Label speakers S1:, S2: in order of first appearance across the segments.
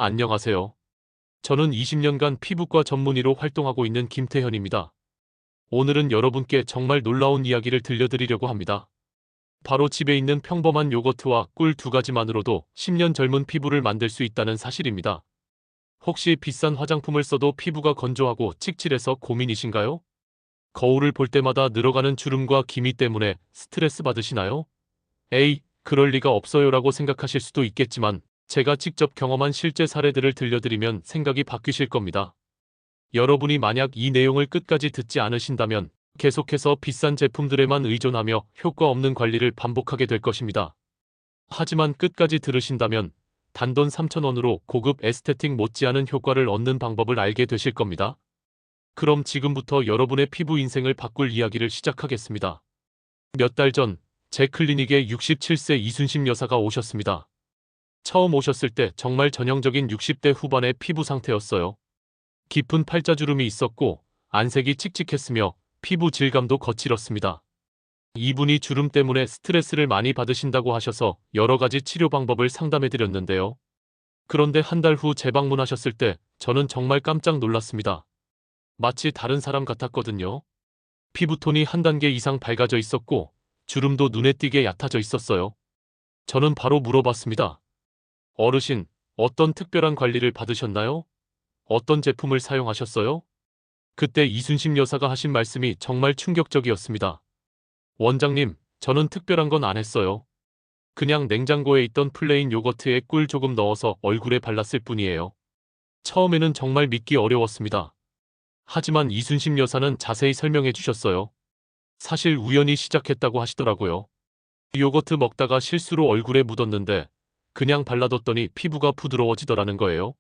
S1: 안녕하세요. 저는 20년간 피부과 전문의로 활동하고 있는 김태현입니다. 오늘은 여러분께 정말 놀라운 이야기를 들려드리려고 합니다. 바로 집에 있는 평범한 요거트와 꿀 두 가지만으로도 10년 젊은 피부를 만들 수 있다는 사실입니다. 혹시 비싼 화장품을 써도 피부가 건조하고 칙칙해서 고민이신가요? 거울을 볼 때마다 늘어가는 주름과 기미 때문에 스트레스 받으시나요? 에이, 그럴 리가 없어요라고 생각하실 수도 있겠지만 제가 직접 경험한 실제 사례들을 들려드리면 생각이 바뀌실 겁니다. 여러분이 만약 이 내용을 끝까지 듣지 않으신다면 계속해서 비싼 제품들에만 의존하며 효과 없는 관리를 반복하게 될 것입니다. 하지만 끝까지 들으신다면 단돈 3,000원으로 고급 에스테틱 못지않은 효과를 얻는 방법을 알게 되실 겁니다. 그럼 지금부터 여러분의 피부 인생을 바꿀 이야기를 시작하겠습니다. 몇 달 전 제 클리닉에 67세 이순심 여사가 오셨습니다. 처음 오셨을 때 정말 전형적인 60대 후반의 피부 상태였어요. 깊은 팔자주름이 있었고 안색이 칙칙했으며 피부 질감도 거칠었습니다. 이분이 주름 때문에 스트레스를 많이 받으신다고 하셔서 여러 가지 치료 방법을 상담해드렸는데요. 그런데 한 달 후 재방문하셨을 때 저는 정말 깜짝 놀랐습니다. 마치 다른 사람 같았거든요. 피부톤이 한 단계 이상 밝아져 있었고 주름도 눈에 띄게 얕아져 있었어요. 저는 바로 물어봤습니다. 어르신, 어떤 특별한 관리를 받으셨나요? 어떤 제품을 사용하셨어요? 그때 이순심 여사가 하신 말씀이 정말 충격적이었습니다. 원장님, 저는 특별한 건 안 했어요. 그냥 냉장고에 있던 플레인 요거트에 꿀 조금 넣어서 얼굴에 발랐을 뿐이에요. 처음에는 정말 믿기 어려웠습니다. 하지만 이순심 여사는 자세히 설명해 주셨어요. 사실 우연히 시작했다고 하시더라고요. 요거트 먹다가 실수로 얼굴에 묻었는데 그냥 발라뒀더니 피부가 부드러워지더라는 거예요.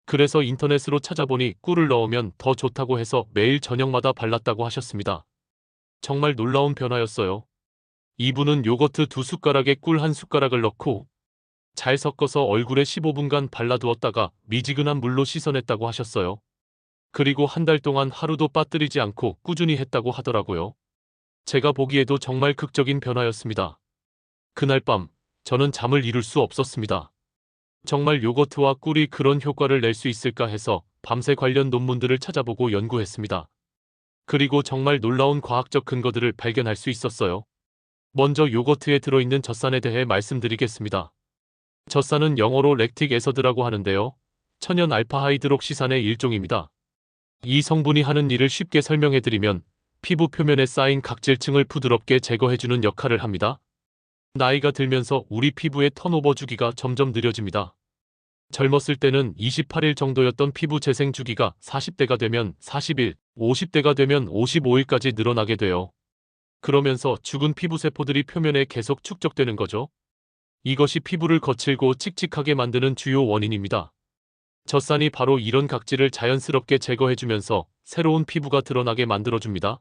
S1: 그래서 인터넷으로 찾아보니 꿀을 넣으면 더 좋다고 해서 매일 저녁마다 발랐다고 하셨습니다. 정말 놀라운 변화였어요. 이분은 요거트 2숟가락에 꿀 1숟가락을 넣고 잘 섞어서 얼굴에 15분간 발라두었다가 미지근한 물로 씻어냈다고 하셨어요. 그리고 한 달 동안 하루도 빠뜨리지 않고 꾸준히 했다고 하더라고요. 제가 보기에도 정말 극적인 변화였습니다. 그날 밤 저는 잠을 이룰 수 없었습니다. 정말 요거트와 꿀이 그런 효과를 낼 수 있을까 해서 밤새 관련 논문들을 찾아보고 연구했습니다. 그리고 정말 놀라운 과학적 근거들을 발견할 수 있었어요. 먼저 요거트에 들어있는 젖산에 대해 말씀드리겠습니다. 젖산은 영어로 렉틱 애서드라고 하는데요. 천연 알파하이드록시산의 일종입니다. 이 성분이 하는 일을 쉽게 설명해드리면 피부 표면에 쌓인 각질층을 부드럽게 제거해주는 역할을 합니다. 나이가 들면서 우리 피부의 턴오버 주기가 점점 느려집니다. 젊었을 때는 28일 정도였던 피부 재생 주기가 40대가 되면 40일, 50대가 되면 55일까지 늘어나게 돼요. 그러면서 죽은 피부세포들이 표면에 계속 축적되는 거죠. 이것이 피부를 거칠고 칙칙하게 만드는 주요 원인입니다. 젖산이 바로 이런 각질을 자연스럽게 제거해주면서 새로운 피부가 드러나게 만들어줍니다.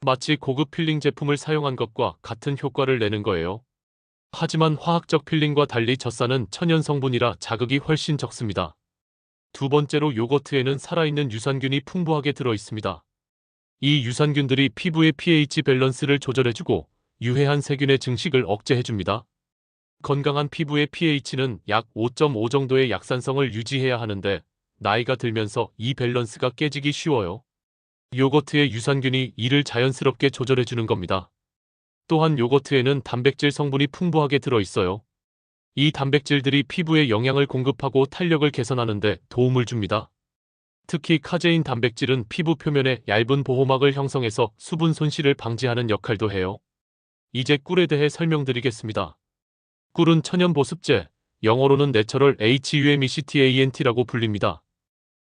S1: 마치 고급 필링 제품을 사용한 것과 같은 효과를 내는 거예요. 하지만 화학적 필링과 달리 젖산은 천연 성분이라 자극이 훨씬 적습니다. 두 번째로 요거트에는 살아있는 유산균이 풍부하게 들어 있습니다. 이 유산균들이 피부의 pH 밸런스를 조절해주고 유해한 세균의 증식을 억제해줍니다. 건강한 피부의 pH는 약 5.5 정도의 약산성을 유지해야 하는데 나이가 들면서 이 밸런스가 깨지기 쉬워요. 요거트의 유산균이 이를 자연스럽게 조절해주는 겁니다. 또한 요거트에는 단백질 성분이 풍부하게 들어있어요. 이 단백질들이 피부에 영양을 공급하고 탄력을 개선하는 데 도움을 줍니다. 특히 카제인 단백질은 피부 표면에 얇은 보호막을 형성해서 수분 손실을 방지하는 역할도 해요. 이제 꿀에 대해 설명드리겠습니다. 꿀은 천연 보습제, 영어로는 내처럴 HUMECTANT라고 불립니다.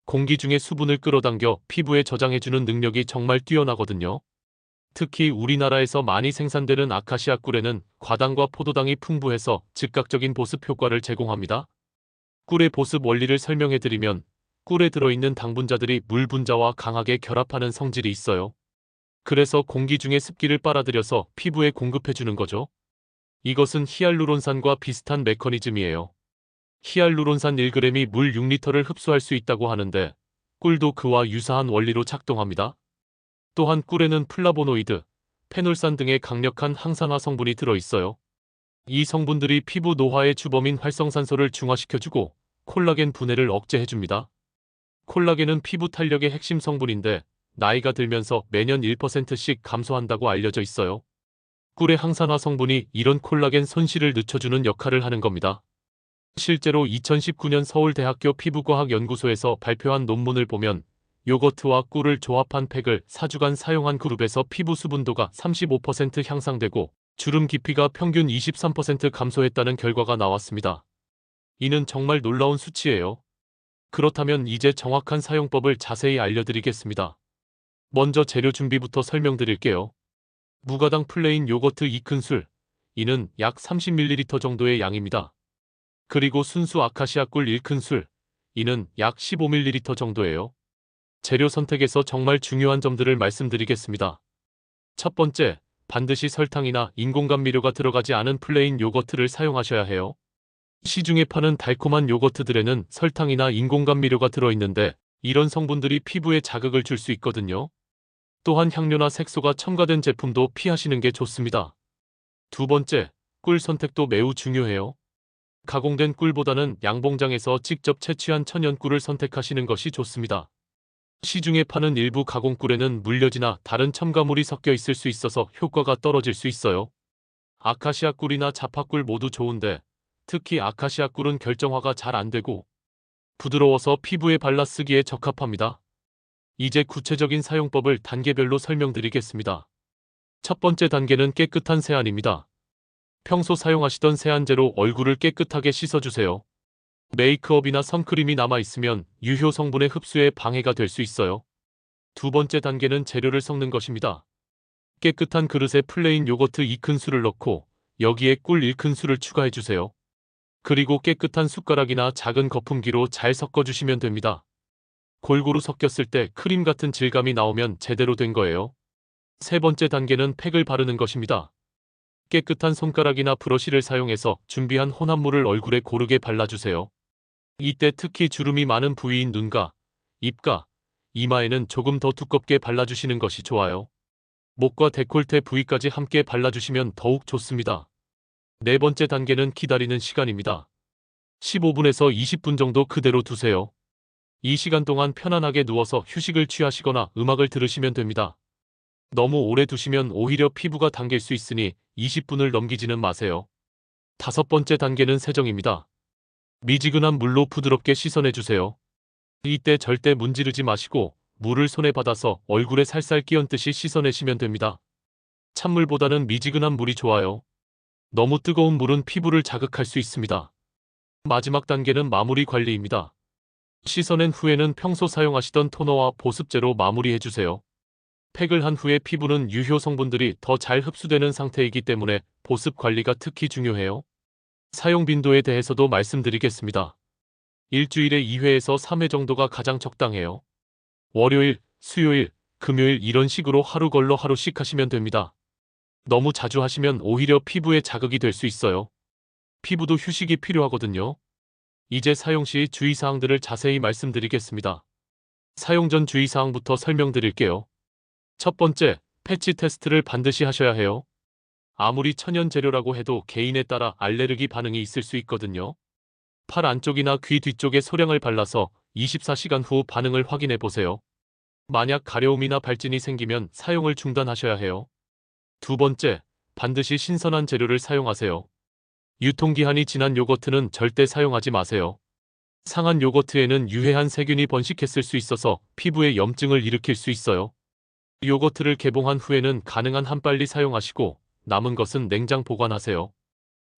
S1: 공기 중에 수분을 끌어당겨 피부에 저장해주는 능력이 정말 뛰어나거든요. 특히 우리나라에서 많이 생산되는 아카시아 꿀에는 과당과 포도당이 풍부해서 즉각적인 보습 효과를 제공합니다. 꿀의 보습 원리를 설명해드리면 꿀에 들어있는 당분자들이 물 분자와 강하게 결합하는 성질이 있어요. 그래서 공기 중에 습기를 빨아들여서 피부에 공급해주는 거죠. 이것은 히알루론산과 비슷한 메커니즘이에요. 히알루론산 1g이 물 6리터를 흡수할 수 있다고 하는데 꿀도 그와 유사한 원리로 작동합니다. 또한 꿀에는 플라보노이드, 페놀산 등의 강력한 항산화 성분이 들어있어요. 이 성분들이 피부 노화의 주범인 활성산소를 중화시켜주고 콜라겐 분해를 억제해줍니다. 콜라겐은 피부 탄력의 핵심 성분인데 나이가 들면서 매년 1%씩 감소한다고 알려져 있어요. 꿀의 항산화 성분이 이런 콜라겐 손실을 늦춰주는 역할을 하는 겁니다. 실제로 2019년 서울대학교 피부과학연구소에서 발표한 논문을 보면 요거트와 꿀을 조합한 팩을 4주간 사용한 그룹에서 피부 수분도가 35% 향상되고 주름 깊이가 평균 23% 감소했다는 결과가 나왔습니다. 이는 정말 놀라운 수치예요. 그렇다면 이제 정확한 사용법을 자세히 알려드리겠습니다. 먼저 재료 준비부터 설명드릴게요. 무가당 플레인 요거트 2큰술, 이는 약 30ml 정도의 양입니다. 그리고 순수 아카시아 꿀 1큰술, 이는 약 15ml 정도예요. 재료 선택에서 정말 중요한 점들을 말씀드리겠습니다. 첫 번째, 반드시 설탕이나 인공감미료가 들어가지 않은 플레인 요거트를 사용하셔야 해요. 시중에 파는 달콤한 요거트들에는 설탕이나 인공감미료가 들어있는데 이런 성분들이 피부에 자극을 줄 수 있거든요. 또한 향료나 색소가 첨가된 제품도 피하시는 게 좋습니다. 두 번째, 꿀 선택도 매우 중요해요. 가공된 꿀보다는 양봉장에서 직접 채취한 천연 꿀을 선택하시는 것이 좋습니다. 시중에 파는 일부 가공꿀에는 물엿이나 다른 첨가물이 섞여 있을 수 있어서 효과가 떨어질 수 있어요. 아카시아 꿀이나 자파꿀 모두 좋은데 특히 아카시아 꿀은 결정화가 잘 안 되고 부드러워서 피부에 발라 쓰기에 적합합니다. 이제 구체적인 사용법을 단계별로 설명드리겠습니다. 첫 번째 단계는 깨끗한 세안입니다. 평소 사용하시던 세안제로 얼굴을 깨끗하게 씻어주세요. 메이크업이나 선크림이 남아있으면 유효 성분의 흡수에 방해가 될 수 있어요. 두 번째 단계는 재료를 섞는 것입니다. 깨끗한 그릇에 플레인 요거트 2큰술을 넣고 여기에 꿀 1큰술을 추가해주세요. 그리고 깨끗한 숟가락이나 작은 거품기로 잘 섞어주시면 됩니다. 골고루 섞였을 때 크림 같은 질감이 나오면 제대로 된 거예요. 세 번째 단계는 팩을 바르는 것입니다. 깨끗한 손가락이나 브러쉬를 사용해서 준비한 혼합물을 얼굴에 고르게 발라주세요. 이때 특히 주름이 많은 부위인 눈가, 입가, 이마에는 조금 더 두껍게 발라주시는 것이 좋아요. 목과 데콜테 부위까지 함께 발라주시면 더욱 좋습니다. 네 번째 단계는 기다리는 시간입니다. 15분에서 20분 정도 그대로 두세요. 이 시간 동안 편안하게 누워서 휴식을 취하시거나 음악을 들으시면 됩니다. 너무 오래 두시면 오히려 피부가 당길 수 있으니 20분을 넘기지는 마세요. 다섯 번째 단계는 세정입니다. 미지근한 물로 부드럽게 씻어내주세요. 이때 절대 문지르지 마시고 물을 손에 받아서 얼굴에 살살 끼얹듯이 씻어내시면 됩니다. 찬물보다는 미지근한 물이 좋아요. 너무 뜨거운 물은 피부를 자극할 수 있습니다. 마지막 단계는 마무리 관리입니다. 씻어낸 후에는 평소 사용하시던 토너와 보습제로 마무리해주세요. 팩을 한 후에 피부는 유효 성분들이 더 잘 흡수되는 상태이기 때문에 보습 관리가 특히 중요해요. 사용 빈도에 대해서도 말씀드리겠습니다. 일주일에 2회에서 3회 정도가 가장 적당해요. 월요일, 수요일, 금요일 이런 식으로 하루 걸러 하루씩 하시면 됩니다. 너무 자주 하시면 오히려 피부에 자극이 될 수 있어요. 피부도 휴식이 필요하거든요. 이제 사용 시 주의사항들을 자세히 말씀드리겠습니다. 사용 전 주의사항부터 설명드릴게요. 첫 번째, 패치 테스트를 반드시 하셔야 해요. 아무리 천연 재료라고 해도 개인에 따라 알레르기 반응이 있을 수 있거든요. 팔 안쪽이나 귀 뒤쪽에 소량을 발라서 24시간 후 반응을 확인해 보세요. 만약 가려움이나 발진이 생기면 사용을 중단하셔야 해요. 두 번째, 반드시 신선한 재료를 사용하세요. 유통기한이 지난 요거트는 절대 사용하지 마세요. 상한 요거트에는 유해한 세균이 번식했을 수 있어서 피부에 염증을 일으킬 수 있어요. 요거트를 개봉한 후에는 가능한 한 빨리 사용하시고 남은 것은 냉장 보관하세요.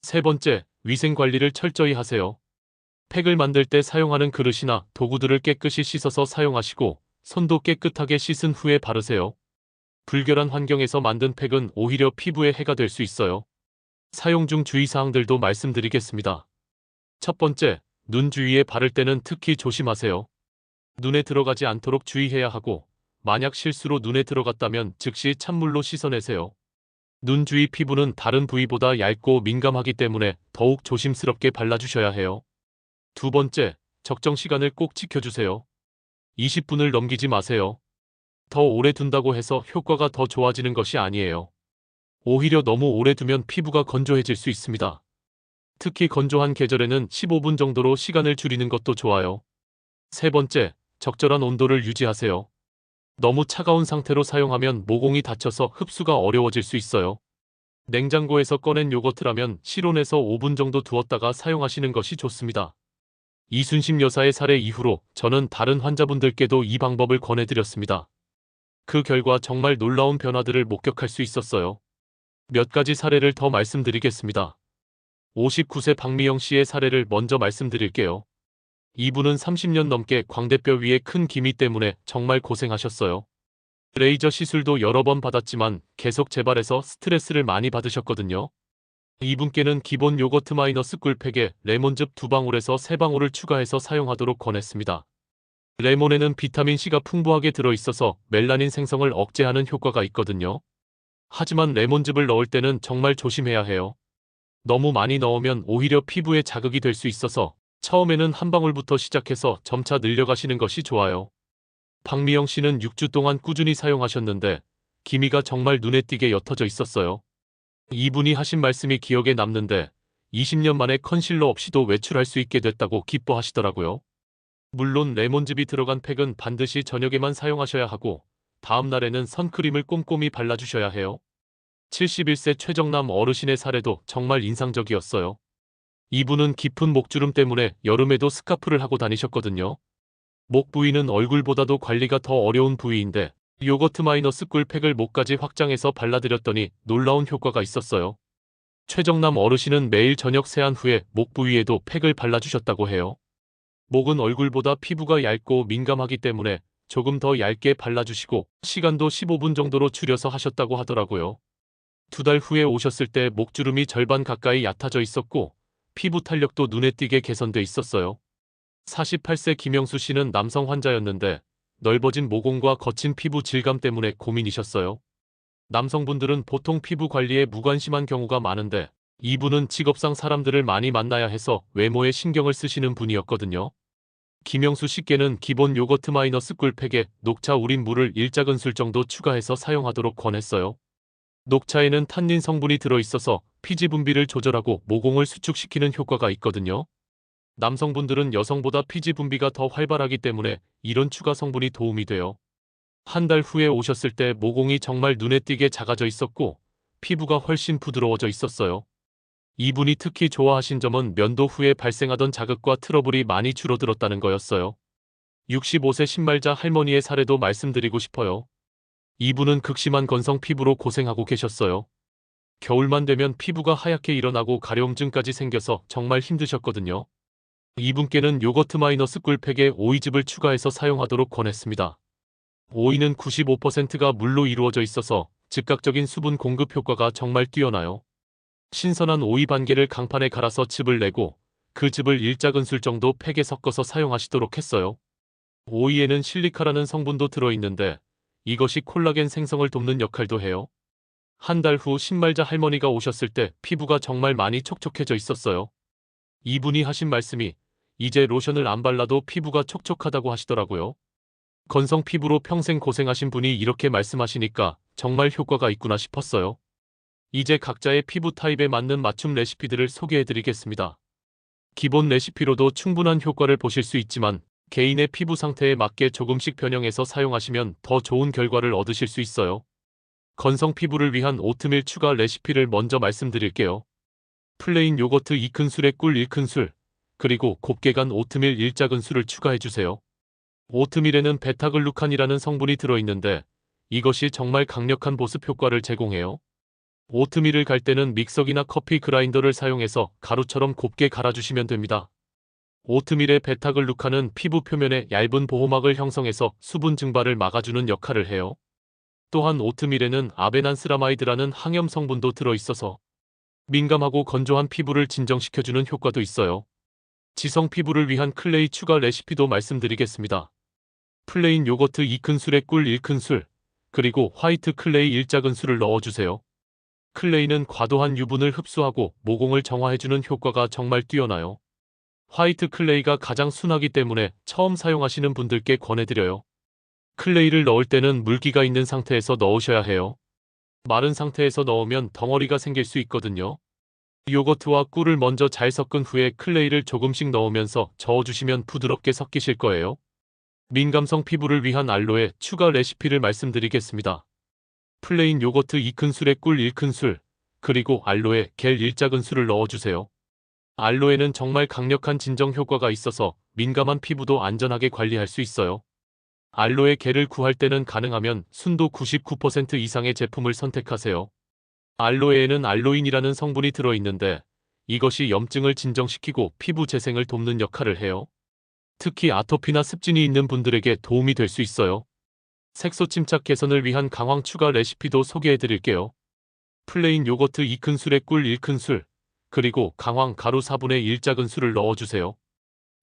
S1: 세 번째, 위생 관리를 철저히 하세요. 팩을 만들 때 사용하는 그릇이나 도구들을 깨끗이 씻어서 사용하시고 손도 깨끗하게 씻은 후에 바르세요. 불결한 환경에서 만든 팩은 오히려 피부에 해가 될 수 있어요. 사용 중 주의사항들도 말씀드리겠습니다. 첫 번째, 눈 주위에 바를 때는 특히 조심하세요. 눈에 들어가지 않도록 주의해야 하고 만약 실수로 눈에 들어갔다면 즉시 찬물로 씻어내세요. 눈 주위 피부는 다른 부위보다 얇고 민감하기 때문에 더욱 조심스럽게 발라주셔야 해요. 두 번째, 적정 시간을 꼭 지켜주세요. 20분을 넘기지 마세요. 더 오래 둔다고 해서 효과가 더 좋아지는 것이 아니에요. 오히려 너무 오래 두면 피부가 건조해질 수 있습니다. 특히 건조한 계절에는 15분 정도로 시간을 줄이는 것도 좋아요. 세 번째, 적절한 온도를 유지하세요. 너무 차가운 상태로 사용하면 모공이 다쳐서 흡수가 어려워질 수 있어요. 냉장고에서 꺼낸 요거트라면 실온에서 5분 정도 두었다가 사용하시는 것이 좋습니다. 이순심 여사의 사례 이후로 저는 다른 환자분들께도 이 방법을 권해드렸습니다. 그 결과 정말 놀라운 변화들을 목격할 수 있었어요. 몇 가지 사례를 더 말씀드리겠습니다. 59세 박미영 씨의 사례를 먼저 말씀드릴게요. 이분은 30년 넘게 광대뼈 위에 큰 기미 때문에 정말 고생하셨어요. 레이저 시술도 여러 번 받았지만 계속 재발해서 스트레스를 많이 받으셨거든요. 이분께는 기본 요거트 마이너스 꿀팩에 레몬즙 2방울에서 3방울을 추가해서 사용하도록 권했습니다. 레몬에는 비타민C가 풍부하게 들어있어서 멜라닌 생성을 억제하는 효과가 있거든요. 하지만 레몬즙을 넣을 때는 정말 조심해야 해요. 너무 많이 넣으면 오히려 피부에 자극이 될 수 있어서 처음에는 한 방울부터 시작해서 점차 늘려가시는 것이 좋아요. 박미영 씨는 6주 동안 꾸준히 사용하셨는데 기미가 정말 눈에 띄게 옅어져 있었어요. 이분이 하신 말씀이 기억에 남는데 20년 만에 컨실러 없이도 외출할 수 있게 됐다고 기뻐하시더라고요. 물론 레몬즙이 들어간 팩은 반드시 저녁에만 사용하셔야 하고 다음 날에는 선크림을 꼼꼼히 발라주셔야 해요. 71세 최정남 어르신의 사례도 정말 인상적이었어요. 이분은 깊은 목주름 때문에 여름에도 스카프를 하고 다니셨거든요. 목 부위는 얼굴보다도 관리가 더 어려운 부위인데 요거트 마이너스 꿀팩을 목까지 확장해서 발라드렸더니 놀라운 효과가 있었어요. 최정남 어르신은 매일 저녁 세안 후에 목 부위에도 팩을 발라주셨다고 해요. 목은 얼굴보다 피부가 얇고 민감하기 때문에 조금 더 얇게 발라주시고 시간도 15분 정도로 줄여서 하셨다고 하더라고요. 2달 후에 오셨을 때 목주름이 절반 가까이 얕아져 있었고 피부 탄력도 눈에 띄게 개선돼 있었어요. 48세 김영수 씨는 남성 환자였는데 넓어진 모공과 거친 피부 질감 때문에 고민이셨어요. 남성분들은 보통 피부 관리에 무관심한 경우가 많은데 이분은 직업상 사람들을 많이 만나야 해서 외모에 신경을 쓰시는 분이었거든요. 김영수 씨께는 기본 요거트 마이너스 꿀팩에 녹차 우린 물을 1작은술 정도 추가해서 사용하도록 권했어요. 녹차에는 탄닌 성분이 들어있어서 피지 분비를 조절하고 모공을 수축시키는 효과가 있거든요. 남성분들은 여성보다 피지 분비가 더 활발하기 때문에 이런 추가 성분이 도움이 돼요. 한 달 후에 오셨을 때 모공이 정말 눈에 띄게 작아져 있었고 피부가 훨씬 부드러워져 있었어요. 이분이 특히 좋아하신 점은 면도 후에 발생하던 자극과 트러블이 많이 줄어들었다는 거였어요. 65세 신말자 할머니의 사례도 말씀드리고 싶어요. 이분은 극심한 건성 피부로 고생하고 계셨어요. 겨울만 되면 피부가 하얗게 일어나고 가려움증까지 생겨서 정말 힘드셨거든요. 이분께는 요거트 마이너스 꿀팩에 오이즙을 추가해서 사용하도록 권했습니다. 오이는 95%가 물로 이루어져 있어서 즉각적인 수분 공급 효과가 정말 뛰어나요. 신선한 오이 반개를 강판에 갈아서 즙을 내고 그 즙을 1작은술 정도 팩에 섞어서 사용하시도록 했어요. 오이에는 실리카라는 성분도 들어있는데 이것이 콜라겐 생성을 돕는 역할도 해요. 한 달 후 신말자 할머니가 오셨을 때 피부가 정말 많이 촉촉해져 있었어요. 이분이 하신 말씀이 이제 로션을 안 발라도 피부가 촉촉하다고 하시더라고요. 건성 피부로 평생 고생하신 분이 이렇게 말씀하시니까 정말 효과가 있구나 싶었어요. 이제 각자의 피부 타입에 맞는 맞춤 레시피들을 소개해드리겠습니다. 기본 레시피로도 충분한 효과를 보실 수 있지만 개인의 피부 상태에 맞게 조금씩 변형해서 사용하시면 더 좋은 결과를 얻으실 수 있어요. 건성 피부를 위한 오트밀 추가 레시피를 먼저 말씀드릴게요. 플레인 요거트 2큰술에 꿀 1큰술, 그리고 곱게 간 오트밀 1작은술을 추가해주세요. 오트밀에는 베타글루칸이라는 성분이 들어있는데 이것이 정말 강력한 보습 효과를 제공해요. 오트밀을 갈 때는 믹서기나 커피 그라인더를 사용해서 가루처럼 곱게 갈아주시면 됩니다. 오트밀의 베타글루칸은 피부 표면에 얇은 보호막을 형성해서 수분 증발을 막아주는 역할을 해요. 또한 오트밀에는 아베난스라마이드라는 항염 성분도 들어있어서 민감하고 건조한 피부를 진정시켜주는 효과도 있어요. 지성 피부를 위한 클레이 추가 레시피도 말씀드리겠습니다. 플레인 요거트 2큰술에 꿀 1큰술, 그리고 화이트 클레이 1작은술을 넣어주세요. 클레이는 과도한 유분을 흡수하고 모공을 정화해주는 효과가 정말 뛰어나요. 화이트 클레이가 가장 순하기 때문에 처음 사용하시는 분들께 권해드려요. 클레이를 넣을 때는 물기가 있는 상태에서 넣으셔야 해요. 마른 상태에서 넣으면 덩어리가 생길 수 있거든요. 요거트와 꿀을 먼저 잘 섞은 후에 클레이를 조금씩 넣으면서 저어주시면 부드럽게 섞이실 거예요. 민감성 피부를 위한 알로에 추가 레시피를 말씀드리겠습니다. 플레인 요거트 2큰술에 꿀 1큰술, 그리고 알로에 겔 1작은술을 넣어주세요. 알로에는 정말 강력한 진정 효과가 있어서 민감한 피부도 안전하게 관리할 수 있어요. 알로에 겔을 구할 때는 가능하면 순도 99% 이상의 제품을 선택하세요. 알로에에는 알로인이라는 성분이 들어있는데 이것이 염증을 진정시키고 피부 재생을 돕는 역할을 해요. 특히 아토피나 습진이 있는 분들에게 도움이 될 수 있어요. 색소 침착 개선을 위한 강황 추가 레시피도 소개해드릴게요. 플레인 요거트 2큰술에 꿀 1큰술, 그리고 강황 가루 4분의 1작은술을 넣어주세요.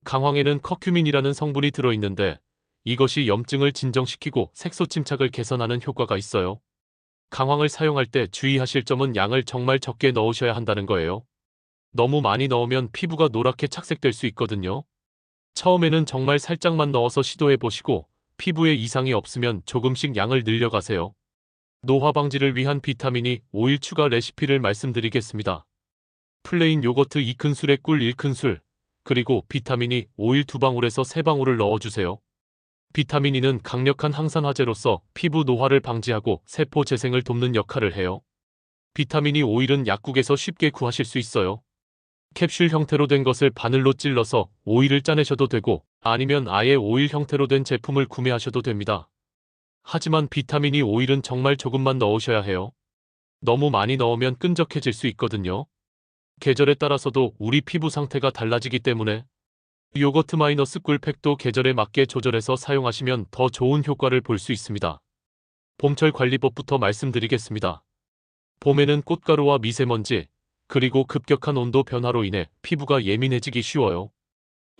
S1: 강황에는 커큐민이라는 성분이 들어있는데 이것이 염증을 진정시키고 색소 침착을 개선하는 효과가 있어요. 강황을 사용할 때 주의하실 점은 양을 정말 적게 넣으셔야 한다는 거예요. 너무 많이 넣으면 피부가 노랗게 착색될 수 있거든요. 처음에는 정말 살짝만 넣어서 시도해보시고 피부에 이상이 없으면 조금씩 양을 늘려가세요. 노화 방지를 위한 비타민이 오일 추가 레시피를 말씀드리겠습니다. 플레인 요거트 2큰술에 꿀 1큰술, 그리고 비타민이 오일 2방울에서 3방울을 넣어주세요. 비타민 E는 강력한 항산화제로서 피부 노화를 방지하고 세포 재생을 돕는 역할을 해요. 비타민 E 오일은 약국에서 쉽게 구하실 수 있어요. 캡슐 형태로 된 것을 바늘로 찔러서 오일을 짜내셔도 되고 아니면 아예 오일 형태로 된 제품을 구매하셔도 됩니다. 하지만 비타민 E 오일은 정말 조금만 넣으셔야 해요. 너무 많이 넣으면 끈적해질 수 있거든요. 계절에 따라서도 우리 피부 상태가 달라지기 때문에 요거트 마이너스 꿀팩도 계절에 맞게 조절해서 사용하시면 더 좋은 효과를 볼 수 있습니다. 봄철 관리법부터 말씀드리겠습니다. 봄에는 꽃가루와 미세먼지, 그리고 급격한 온도 변화로 인해 피부가 예민해지기 쉬워요.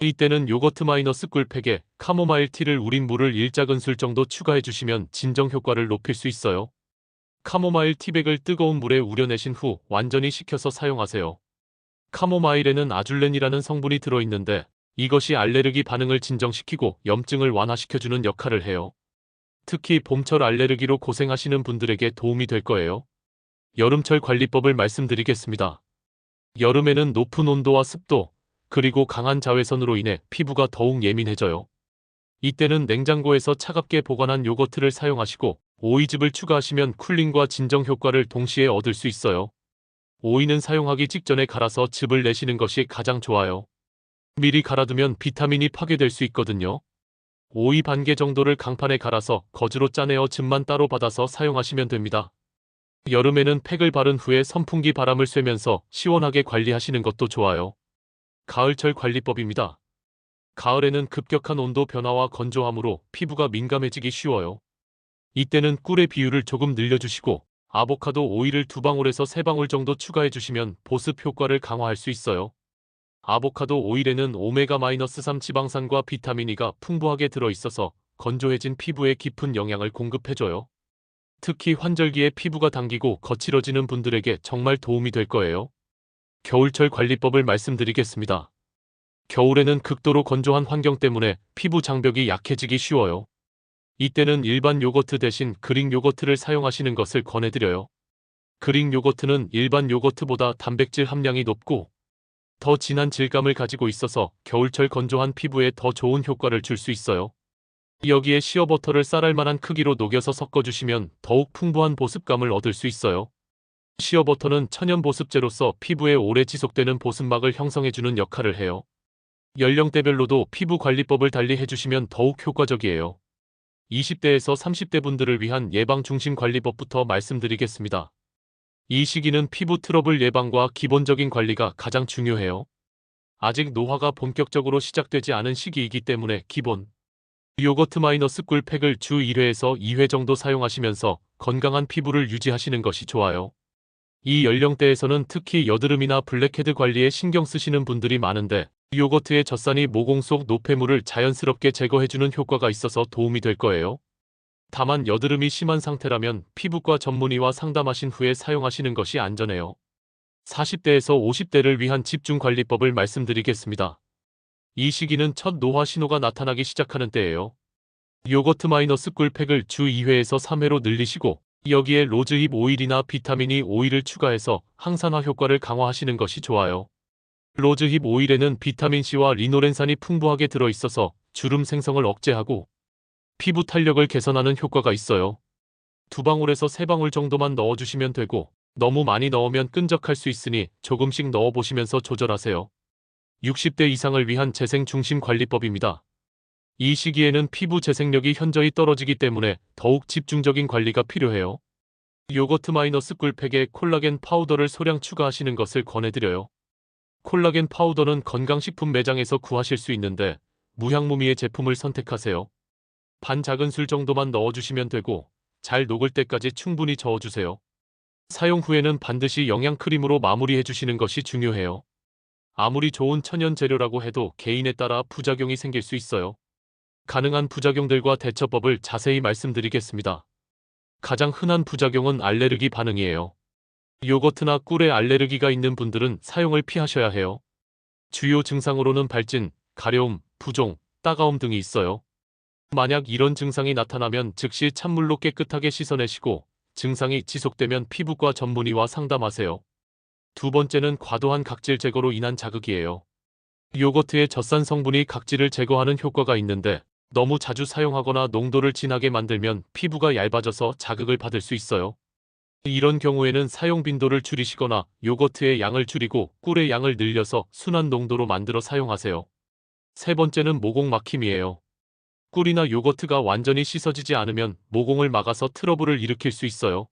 S1: 이때는 요거트 마이너스 꿀팩에 카모마일 티를 우린 물을 1작은술 정도 추가해주시면 진정 효과를 높일 수 있어요. 카모마일 티백을 뜨거운 물에 우려내신 후 완전히 식혀서 사용하세요. 카모마일에는 아줄렌이라는 성분이 들어있는데 이것이 알레르기 반응을 진정시키고 염증을 완화시켜주는 역할을 해요. 특히 봄철 알레르기로 고생하시는 분들에게 도움이 될 거예요. 여름철 관리법을 말씀드리겠습니다. 여름에는 높은 온도와 습도, 그리고 강한 자외선으로 인해 피부가 더욱 예민해져요. 이때는 냉장고에서 차갑게 보관한 요거트를 사용하시고 오이즙을 추가하시면 쿨링과 진정 효과를 동시에 얻을 수 있어요. 오이는 사용하기 직전에 갈아서 즙을 내시는 것이 가장 좋아요. 미리 갈아두면 비타민이 파괴될 수 있거든요. 오이 반개 정도를 강판에 갈아서 거즈로 짜내어 즙만 따로 받아서 사용하시면 됩니다. 여름에는 팩을 바른 후에 선풍기 바람을 쐬면서 시원하게 관리하시는 것도 좋아요. 가을철 관리법입니다. 가을에는 급격한 온도 변화와 건조함으로 피부가 민감해지기 쉬워요. 이때는 꿀의 비율을 조금 늘려주시고 아보카도 오일을 2방울에서 3방울 정도 추가해주시면 보습 효과를 강화할 수 있어요. 아보카도 오일에는 오메가-3 지방산과 비타민 E가 풍부하게 들어있어서 건조해진 피부에 깊은 영양을 공급해줘요. 특히 환절기에 피부가 당기고 거칠어지는 분들에게 정말 도움이 될 거예요. 겨울철 관리법을 말씀드리겠습니다. 겨울에는 극도로 건조한 환경 때문에 피부 장벽이 약해지기 쉬워요. 이때는 일반 요거트 대신 그릭 요거트를 사용하시는 것을 권해드려요. 그릭 요거트는 일반 요거트보다 단백질 함량이 높고 더 진한 질감을 가지고 있어서 겨울철 건조한 피부에 더 좋은 효과를 줄 수 있어요. 여기에 시어버터를 쌀알 만한 크기로 녹여서 섞어주시면 더욱 풍부한 보습감을 얻을 수 있어요. 시어버터는 천연 보습제로서 피부에 오래 지속되는 보습막을 형성해주는 역할을 해요. 연령대별로도 피부 관리법을 달리 해주시면 더욱 효과적이에요. 20대에서 30대 분들을 위한 예방 중심 관리법부터 말씀드리겠습니다. 이 시기는 피부 트러블 예방과 기본적인 관리가 가장 중요해요. 아직 노화가 본격적으로 시작되지 않은 시기이기 때문에 기본 요거트 마이너스 꿀팩을 주 1회에서 2회 정도 사용하시면서 건강한 피부를 유지하시는 것이 좋아요. 이 연령대에서는 특히 여드름이나 블랙헤드 관리에 신경 쓰시는 분들이 많은데 요거트의 젖산이 모공 속 노폐물을 자연스럽게 제거해주는 효과가 있어서 도움이 될 거예요. 다만 여드름이 심한 상태라면 피부과 전문의와 상담하신 후에 사용하시는 것이 안전해요. 40대에서 50대를 위한 집중관리법을 말씀드리겠습니다. 이 시기는 첫 노화 신호가 나타나기 시작하는 때예요. 요거트 마이너스 꿀팩을 주 2회에서 3회로 늘리시고 여기에 로즈힙 오일이나 비타민 E 오일을 추가해서 항산화 효과를 강화하시는 것이 좋아요. 로즈힙 오일에는 비타민C와 리노렌산이 풍부하게 들어있어서 주름 생성을 억제하고 피부 탄력을 개선하는 효과가 있어요. 2방울에서 3방울 정도만 넣어주시면 되고 너무 많이 넣으면 끈적할 수 있으니 조금씩 넣어보시면서 조절하세요. 60대 이상을 위한 재생 중심 관리법입니다. 이 시기에는 피부 재생력이 현저히 떨어지기 때문에 더욱 집중적인 관리가 필요해요. 요거트 마이너스 꿀팩에 콜라겐 파우더를 소량 추가하시는 것을 권해드려요. 콜라겐 파우더는 건강식품 매장에서 구하실 수 있는데 무향무미의 제품을 선택하세요. 반 작은술 정도만 넣어주시면 되고 잘 녹을 때까지 충분히 저어주세요. 사용 후에는 반드시 영양크림으로 마무리해주시는 것이 중요해요. 아무리 좋은 천연 재료라고 해도 개인에 따라 부작용이 생길 수 있어요. 가능한 부작용들과 대처법을 자세히 말씀드리겠습니다. 가장 흔한 부작용은 알레르기 반응이에요. 요거트나 꿀에 알레르기가 있는 분들은 사용을 피하셔야 해요. 주요 증상으로는 발진, 가려움, 부종, 따가움 등이 있어요. 만약 이런 증상이 나타나면 즉시 찬물로 깨끗하게 씻어내시고 증상이 지속되면 피부과 전문의와 상담하세요. 2번째는 과도한 각질 제거로 인한 자극이에요. 요거트의 젖산 성분이 각질을 제거하는 효과가 있는데 너무 자주 사용하거나 농도를 진하게 만들면 피부가 얇아져서 자극을 받을 수 있어요. 이런 경우에는 사용 빈도를 줄이시거나 요거트의 양을 줄이고 꿀의 양을 늘려서 순한 농도로 만들어 사용하세요. 3번째는 모공 막힘이에요. 꿀이나 요거트가 완전히 씻어지지 않으면 모공을 막아서 트러블을 일으킬 수 있어요.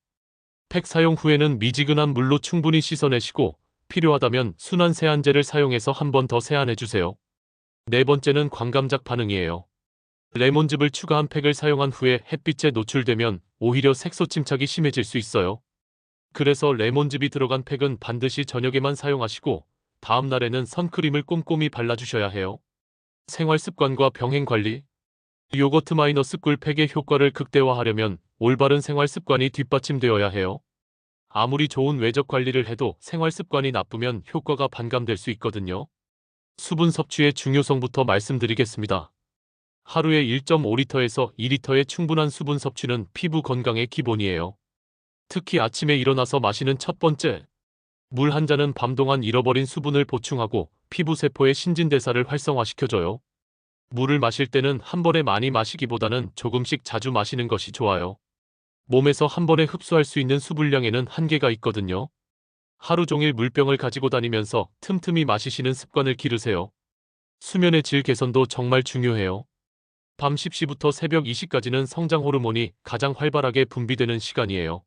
S1: 팩 사용 후에는 미지근한 물로 충분히 씻어내시고 필요하다면 순한 세안제를 사용해서 한 번 더 세안해주세요. 4번째는 광감작 반응이에요. 레몬즙을 추가한 팩을 사용한 후에 햇빛에 노출되면 오히려 색소 침착이 심해질 수 있어요. 그래서 레몬즙이 들어간 팩은 반드시 저녁에만 사용하시고 다음 날에는 선크림을 꼼꼼히 발라주셔야 해요. 생활습관과 병행관리. 요거트 마이너스 꿀팩의 효과를 극대화하려면 올바른 생활습관이 뒷받침되어야 해요. 아무리 좋은 외적 관리를 해도 생활습관이 나쁘면 효과가 반감될 수 있거든요. 수분 섭취의 중요성부터 말씀드리겠습니다. 하루에 1.5리터에서 2리터의 충분한 수분 섭취는 피부 건강의 기본이에요. 특히 아침에 일어나서 마시는 첫 번째, 물 한 잔은 밤 동안 잃어버린 수분을 보충하고 피부 세포의 신진대사를 활성화시켜줘요. 물을 마실 때는 한 번에 많이 마시기보다는 조금씩 자주 마시는 것이 좋아요. 몸에서 한 번에 흡수할 수 있는 수분량에는 한계가 있거든요. 하루 종일 물병을 가지고 다니면서 틈틈이 마시시는 습관을 기르세요. 수면의 질 개선도 정말 중요해요. 밤 10시부터 새벽 2시까지는 성장 호르몬이 가장 활발하게 분비되는 시간이에요.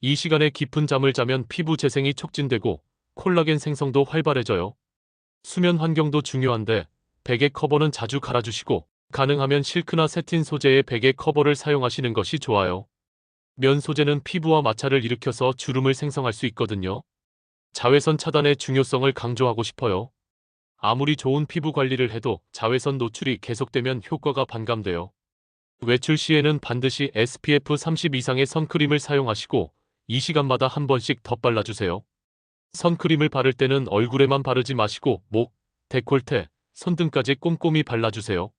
S1: 이 시간에 깊은 잠을 자면 피부 재생이 촉진되고 콜라겐 생성도 활발해져요. 수면 환경도 중요한데 베개 커버는 자주 갈아주시고 가능하면 실크나 세틴 소재의 베개 커버를 사용하시는 것이 좋아요. 면 소재는 피부와 마찰을 일으켜서 주름을 생성할 수 있거든요. 자외선 차단의 중요성을 강조하고 싶어요. 아무리 좋은 피부 관리를 해도 자외선 노출이 계속되면 효과가 반감돼요. 외출 시에는 반드시 SPF 30 이상의 선크림을 사용하시고 2시간마다 한 번씩 덧발라주세요. 선크림을 바를 때는 얼굴에만 바르지 마시고 목, 데콜테, 손등까지 꼼꼼히 발라주세요.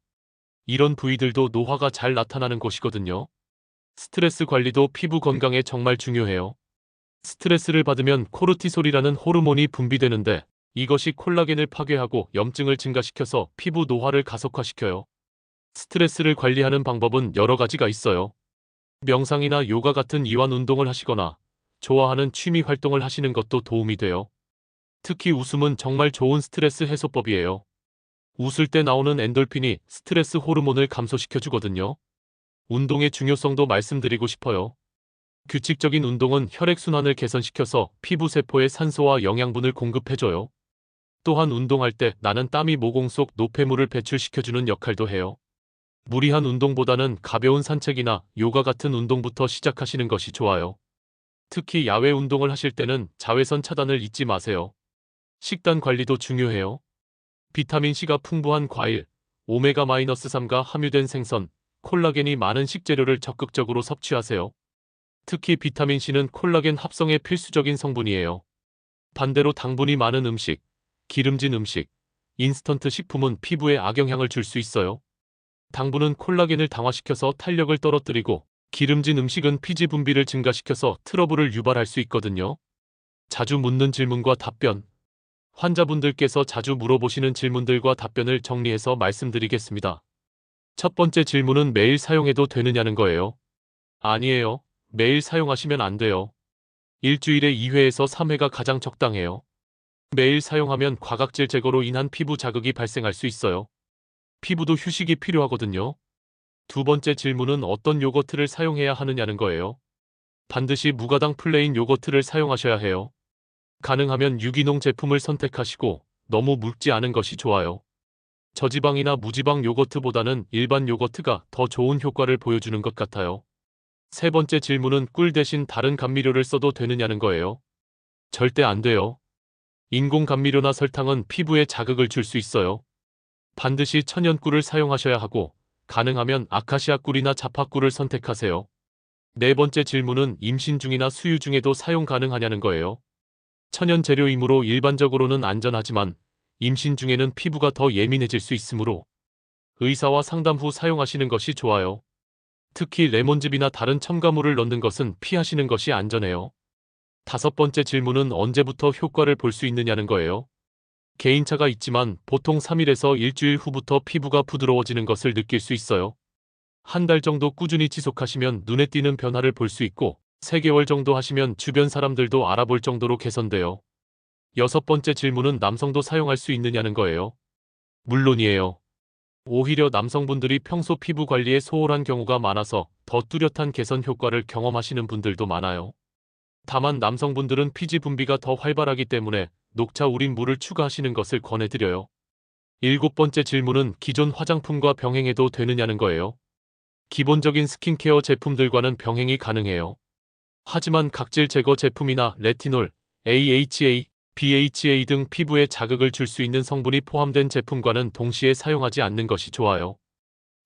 S1: 이런 부위들도 노화가 잘 나타나는 곳이거든요. 스트레스 관리도 피부 건강에 정말 중요해요. 스트레스를 받으면 코르티솔이라는 호르몬이 분비되는데 이것이 콜라겐을 파괴하고 염증을 증가시켜서 피부 노화를 가속화시켜요. 스트레스를 관리하는 방법은 여러 가지가 있어요. 명상이나 요가 같은 이완 운동을 하시거나 좋아하는 취미 활동을 하시는 것도 도움이 돼요. 특히 웃음은 정말 좋은 스트레스 해소법이에요. 웃을 때 나오는 엔돌핀이 스트레스 호르몬을 감소시켜주거든요. 운동의 중요성도 말씀드리고 싶어요. 규칙적인 운동은 혈액순환을 개선시켜서 피부 세포에 산소와 영양분을 공급해줘요. 또한 운동할 때 나는 땀이 모공 속 노폐물을 배출시켜주는 역할도 해요. 무리한 운동보다는 가벼운 산책이나 요가 같은 운동부터 시작하시는 것이 좋아요. 특히 야외 운동을 하실 때는 자외선 차단을 잊지 마세요. 식단 관리도 중요해요. 비타민C가 풍부한 과일, 오메가-3가 함유된 생선, 콜라겐이 많은 식재료를 적극적으로 섭취하세요. 특히 비타민C는 콜라겐 합성의 필수적인 성분이에요. 반대로 당분이 많은 음식, 기름진 음식, 인스턴트 식품은 피부에 악영향을 줄 수 있어요. 당분은 콜라겐을 당화시켜서 탄력을 떨어뜨리고 기름진 음식은 피지 분비를 증가시켜서 트러블을 유발할 수 있거든요. 자주 묻는 질문과 답변. 환자분들께서 자주 물어보시는 질문들과 답변을 정리해서 말씀드리겠습니다. 첫 번째 질문은 매일 사용해도 되느냐는 거예요. 아니에요. 매일 사용하시면 안 돼요. 일주일에 2회에서 3회가 가장 적당해요. 매일 사용하면 과각질 제거로 인한 피부 자극이 발생할 수 있어요. 피부도 휴식이 필요하거든요. 두 번째 질문은 어떤 요거트를 사용해야 하느냐는 거예요. 반드시 무가당 플레인 요거트를 사용하셔야 해요. 가능하면 유기농 제품을 선택하시고 너무 묽지 않은 것이 좋아요. 저지방이나 무지방 요거트보다는 일반 요거트가 더 좋은 효과를 보여주는 것 같아요. 세 번째 질문은 꿀 대신 다른 감미료를 써도 되느냐는 거예요. 절대 안 돼요. 인공 감미료나 설탕은 피부에 자극을 줄 수 있어요. 반드시 천연 꿀을 사용하셔야 하고 가능하면 아카시아 꿀이나 자파꿀을 선택하세요. 네 번째 질문은 임신 중이나 수유 중에도 사용 가능하냐는 거예요. 천연 재료이므로 일반적으로는 안전하지만 임신 중에는 피부가 더 예민해질 수 있으므로 의사와 상담 후 사용하시는 것이 좋아요. 특히 레몬즙이나 다른 첨가물을 넣는 것은 피하시는 것이 안전해요. 다섯 번째 질문은 언제부터 효과를 볼 수 있느냐는 거예요. 개인차가 있지만 보통 3일에서 일주일 후부터 피부가 부드러워지는 것을 느낄 수 있어요. 한 달 정도 꾸준히 지속하시면 눈에 띄는 변화를 볼 수 있고 3개월 정도 하시면 주변 사람들도 알아볼 정도로 개선돼요. 여섯 번째 질문은 남성도 사용할 수 있느냐는 거예요. 물론이에요. 오히려 남성분들이 평소 피부 관리에 소홀한 경우가 많아서 더 뚜렷한 개선 효과를 경험하시는 분들도 많아요. 다만 남성분들은 피지 분비가 더 활발하기 때문에 녹차 우린 물을 추가하시는 것을 권해드려요. 일곱 번째 질문은 기존 화장품과 병행해도 되느냐는 거예요. 기본적인 스킨케어 제품들과는 병행이 가능해요. 하지만 각질 제거 제품이나 레티놀, AHA, BHA 등 피부에 자극을 줄 수 있는 성분이 포함된 제품과는 동시에 사용하지 않는 것이 좋아요.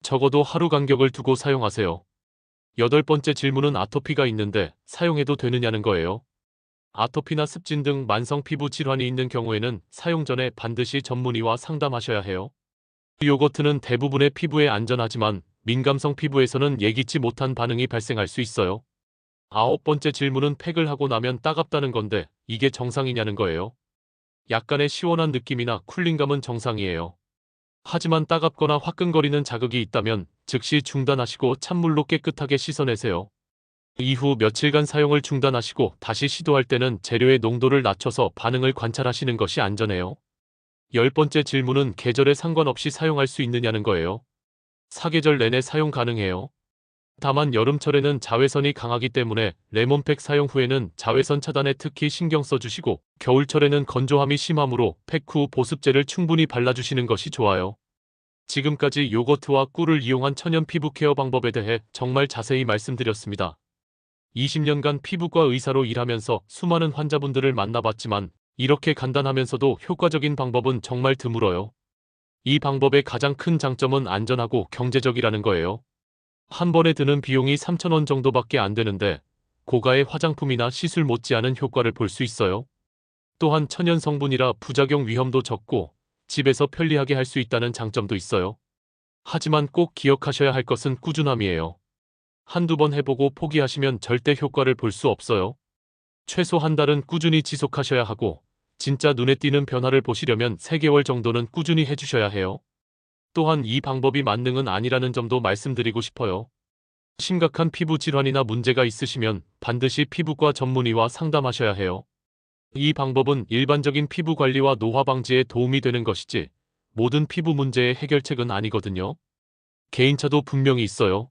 S1: 적어도 하루 간격을 두고 사용하세요. 여덟 번째 질문은 아토피가 있는데 사용해도 되느냐는 거예요. 아토피나 습진 등 만성 피부 질환이 있는 경우에는 사용 전에 반드시 전문의와 상담하셔야 해요. 요거트는 대부분의 피부에 안전하지만 민감성 피부에서는 예기치 못한 반응이 발생할 수 있어요. 아홉 번째 질문은 팩을 하고 나면 따갑다는 건데 이게 정상이냐는 거예요. 약간의 시원한 느낌이나 쿨링감은 정상이에요. 하지만 따갑거나 화끈거리는 자극이 있다면 즉시 중단하시고 찬물로 깨끗하게 씻어내세요. 이후 며칠간 사용을 중단하시고 다시 시도할 때는 재료의 농도를 낮춰서 반응을 관찰하시는 것이 안전해요. 열 번째 질문은 계절에 상관없이 사용할 수 있느냐는 거예요. 사계절 내내 사용 가능해요. 다만 여름철에는 자외선이 강하기 때문에 레몬팩 사용 후에는 자외선 차단에 특히 신경 써주시고 겨울철에는 건조함이 심하므로 팩 후 보습제를 충분히 발라주시는 것이 좋아요. 지금까지 요거트와 꿀을 이용한 천연 피부 케어 방법에 대해 정말 자세히 말씀드렸습니다. 20년간 피부과 의사로 일하면서 수많은 환자분들을 만나봤지만 이렇게 간단하면서도 효과적인 방법은 정말 드물어요. 이 방법의 가장 큰 장점은 안전하고 경제적이라는 거예요. 한 번에 드는 비용이 3,000원 정도밖에 안 되는데 고가의 화장품이나 시술 못지않은 효과를 볼 수 있어요. 또한 천연 성분이라 부작용 위험도 적고 집에서 편리하게 할 수 있다는 장점도 있어요. 하지만 꼭 기억하셔야 할 것은 꾸준함이에요. 한두 번 해보고 포기하시면 절대 효과를 볼 수 없어요. 최소 한 달은 꾸준히 지속하셔야 하고 진짜 눈에 띄는 변화를 보시려면 3개월 정도는 꾸준히 해주셔야 해요. 또한 이 방법이 만능은 아니라는 점도 말씀드리고 싶어요. 심각한 피부 질환이나 문제가 있으시면 반드시 피부과 전문의와 상담하셔야 해요. 이 방법은 일반적인 피부 관리와 노화 방지에 도움이 되는 것이지 모든 피부 문제의 해결책은 아니거든요. 개인차도 분명히 있어요.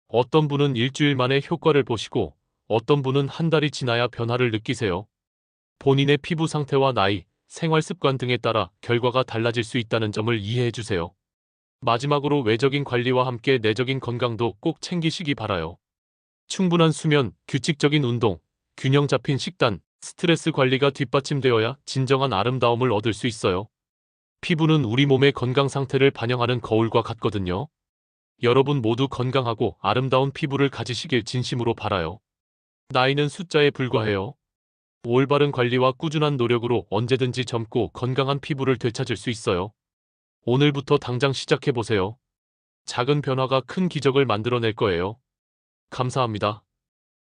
S1: 어떤 분은 일주일 만에 효과를 보시고 어떤 분은 한 달이 지나야 변화를 느끼세요. 본인의 피부 상태와 나이, 생활 습관 등에 따라 결과가 달라질 수 있다는 점을 이해해 주세요. 마지막으로 외적인 관리와 함께 내적인 건강도 꼭 챙기시기 바라요. 충분한 수면, 규칙적인 운동, 균형 잡힌 식단, 스트레스 관리가 뒷받침되어야 진정한 아름다움을 얻을 수 있어요. 피부는 우리 몸의 건강 상태를 반영하는 거울과 같거든요. 여러분 모두 건강하고 아름다운 피부를 가지시길 진심으로 바라요. 나이는 숫자에 불과해요. 올바른 관리와 꾸준한 노력으로 언제든지 젊고 건강한 피부를 되찾을 수 있어요. 오늘부터 당장 시작해보세요. 작은 변화가 큰 기적을 만들어낼 거예요. 감사합니다.